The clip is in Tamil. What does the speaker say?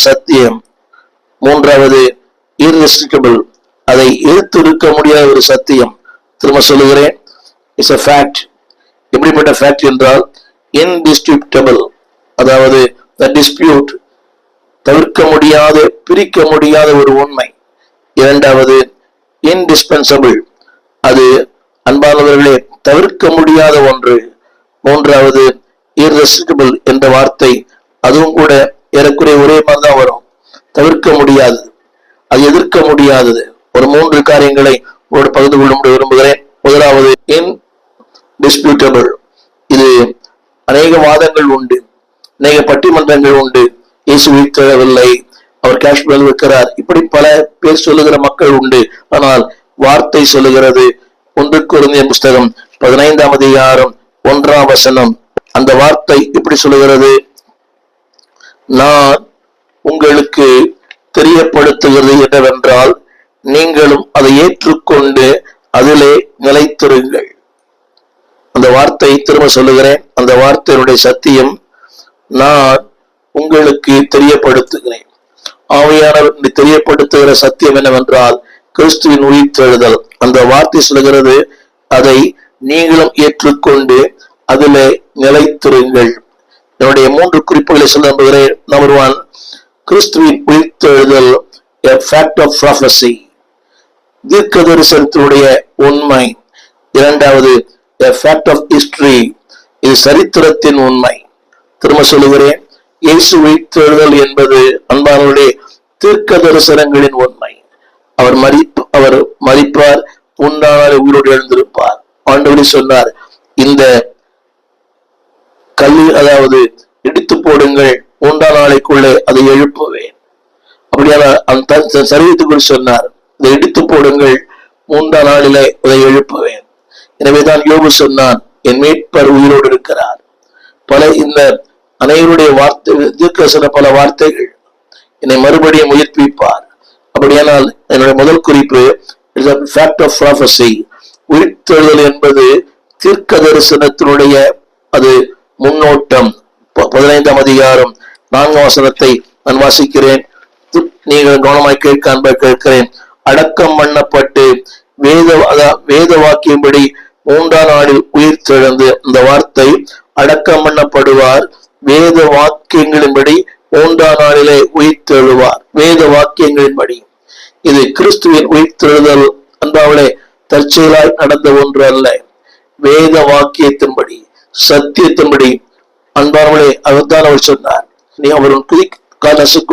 சத்தியம். மூன்றாவது irresistible, அதை எதிர்த்திருக்க முடியாத ஒரு சத்தியம். திரும்ப சொல்லுகிறேன், இட்ஸ் a fact. எப்படிப்பட்ட ஃபேக்ட் என்றால் indisputable, அதாவது the dispute, தவிர்க்க முடியாத, பிரிக்க முடியாத ஒரு உண்மை. இரண்டாவது indispensable, அது அன்பானவர்களே தவிர்க்க முடியாத ஒன்று. மூன்றாவது irresistible என்ற வார்த்தை, அதுவும் கூட ஏறக்குறைய ஒரே மாதிரி தான் வரும். தவிர்க்க முடியாதது, அது எதிர்க்க முடியாதது. ஒரு மூன்று காரியங்களை ஒரு பகிர்ந்து கொள்ள விரும்புகிறேன். முதலாவது indisputable, இது அநேக வாதங்கள் உண்டு, அநேக பட்டிமன்றங்கள் உண்டு. இயேசு உயிர்த்தெழவில்லை, அவர் காஷ்மீரில் இருக்கிறார், இப்படி பல பேர் சொல்லுகிற மக்கள் உண்டு. ஆனால் வார்த்தை சொல்லுகிறது, 1 கொரிந்தியர் புஸ்தகம் 15ஆம் அதிகாரம் 1ஆம் வசனம், அந்த வார்த்தை இப்படி சொல்லுகிறது, நான் உங்களுக்கு தெரியப்படுத்துகிறது என்னவென்றால் நீங்களும் அதை ஏற்றுக்கொண்டு அதிலே நிலைத்திருங்கள். அந்த வார்த்தை திரும்ப சொல்லுகிறேன், அந்த வார்த்தையினுடைய சத்தியம், நான் உங்களுக்கு தெரியப்படுத்துகிறேன். ஆவியானவர் தெரியப்படுத்துகிற சத்தியம் என்னவென்றால் கிறிஸ்துவின் உயிர்த்தெழுதல். அந்த வார்த்தை சொல்லுகிறது, அதை நீங்களும் ஏற்றுக்கொண்டு அதிலே நிலைத்திருங்கள். என்னுடைய 3 குறிப்புகளை சொல்ல நம்புகிறேன். நம்பர் 1, கிறிஸ்துவின் உயிர்த்தெழுதல் a fact of prophecy, தீர்க்க தரிசனத்தினுடைய உண்மை. இரண்டாவது a fact of history, இது சரித்திரத்தின் உண்மை. திரும்ப சொல்லுகிறேன், இயேசு உயிர்த்தெழுதல் என்பது அன்பானவர்களே தீர்க்க தரிசனங்களின் உண்மை. அவர் மரிப்பார், 3ஆம் நாள் உயிரோடு எழுந்திருப்பார். ஆண்டவரே சொன்னார், இந்த கல்லு, அதாவது இடித்து போடுங்கள், 3ஆம் நாளைக்குள்ளே அதை எழுப்புவேன். அப்படியான அந்த சரீரத்துக்குள் சொன்னார், இதை இடித்து போடுங்கள், 3ஆம் நாளிலே அதை எழுப்புவேன். எனவேதான் யோபு சொன்னான், என் மீட்பர் உயிரோடு இருக்கிறார். பல இந்த அனைவருடைய வார்த்தை, தீர்க்கதரிசன பல வார்த்தைகள், என்னை மறுபடியும் உயிர்ப்பிப்பார். அப்படியானால் என்னுடைய முதல் குறிப்பு is a fact of prophecy. உயிர்த்தெழுதல் என்பது தீர்க்க தரிசனத்தினுடைய அது முன்னோட்டம். 15ஆம் அதிகாரம் 4ஆம் வசனத்தை நான் வாசிக்கிறேன், நீங்கள் கவனமாய் கேட்கிறேன். அடக்கம் பண்ணப்பட்டு வேத வாக்கியம்படி 3ஆம் நாளில் உயிர்த்தெழுந்து, இந்த வார்த்தை அடக்கம் பண்ணப்படுவார், வேத வாக்கியங்களின்படி 3ஆம் நாளிலே உயிர்த்தெழுவார். வேத வாக்கியங்களின்படி இது கிறிஸ்துவின் உயிர்த்தெழுதல் அன்பாவளே தற்செயலாய் நடந்த ஒன்று அல்ல. வேத வாக்கியத்தின்படி, சத்தியத்தின்படி அன்பானவளே, அதுதான் அவர் சொன்னார், நீ அவரும்